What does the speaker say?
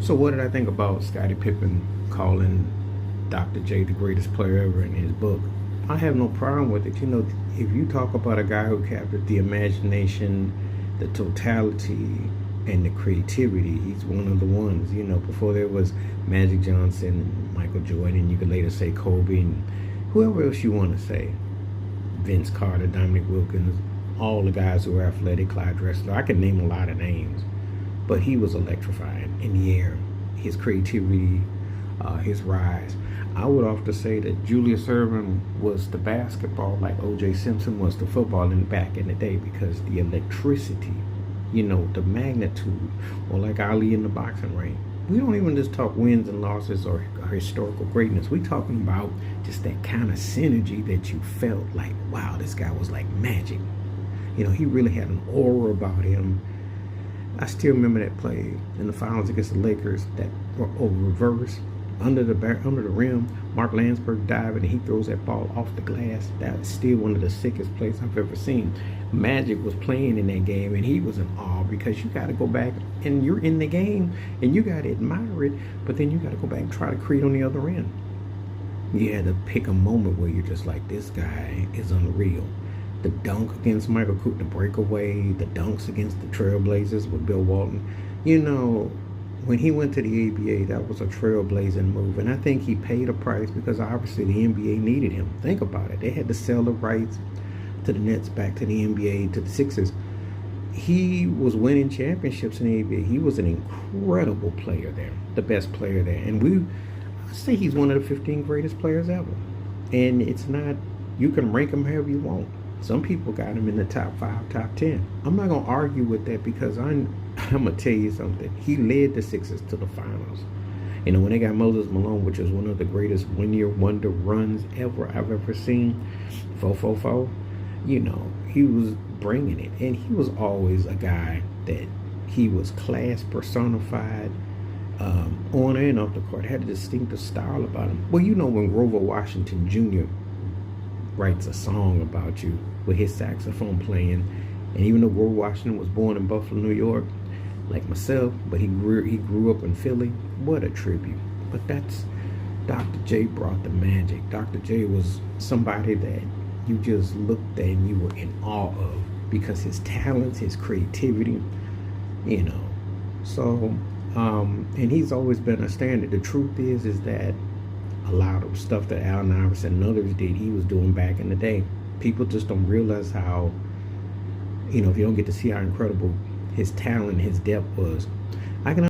So what did I think about Scottie Pippen calling Dr. J the greatest player ever in his book? I have no problem with it. If you talk about a guy who captured the imagination, the totality, and the creativity, he's one of the ones. Before there was Magic Johnson, Michael Jordan, you could later say Kobe, and whoever else you want to say. Vince Carter, Dominic Wilkins, all the guys who were athletic, Clyde Drexler. I can name a lot of names, but he was electrifying in the air. His creativity, his rise. I would often say that Julius Erving was the basketball like O.J. Simpson was the football back in the day, because the electricity, the magnitude, or like Ali in the boxing ring. We don't even just talk wins and losses or historical greatness. We talking about just that kind of synergy that you felt like, wow, this guy was like magic. He really had an aura about him. I still remember that play in the finals against the Lakers, that reverse under the rim, Mark Landsberg diving, and he throws that ball off the glass. That's still one of the sickest plays I've ever seen. Magic was playing in that game, and he was in awe, because you got to go back and you're in the game and you got to admire it, but then you got to go back and try to create on the other end. You had to pick a moment where you're just like, this guy is unreal. The dunk against Michael Cook, the breakaway, the dunks against the Trailblazers with Bill Walton. When he went to the ABA, that was a trailblazing move. And I think he paid a price, because obviously the NBA needed him. Think about it. They had to sell the rights to the Nets back to the NBA, to the Sixers. He was winning championships in the ABA. He was an incredible player there, the best player there. And I say he's one of the 15 greatest players ever. And it's not, you can rank him however you want. Some people got him in the top 5, top 10. I'm not going to argue with that, because I'm going to tell you something. He led the Sixers to the finals. When they got Moses Malone, which is one of the greatest one-year wonder runs I've ever seen, 4-4-4, he was bringing it. And he was always a guy that he was class personified, on and off the court. Had a distinctive style about him. Well, when Grover Washington Jr. writes a song about you with his saxophone playing, and even though Grover Washington was born in Buffalo, New York, like myself, but he grew up in Philly. What a tribute. But that's Dr. J brought the magic. Dr. J was somebody that you just looked at and you were in awe of, because his talents, his creativity, So, and he's always been a standard. The truth is that a lot of stuff that Allen Iverson and others did, he was doing back in the day. People just don't realize how, if you don't get to see how incredible his talent, his depth was.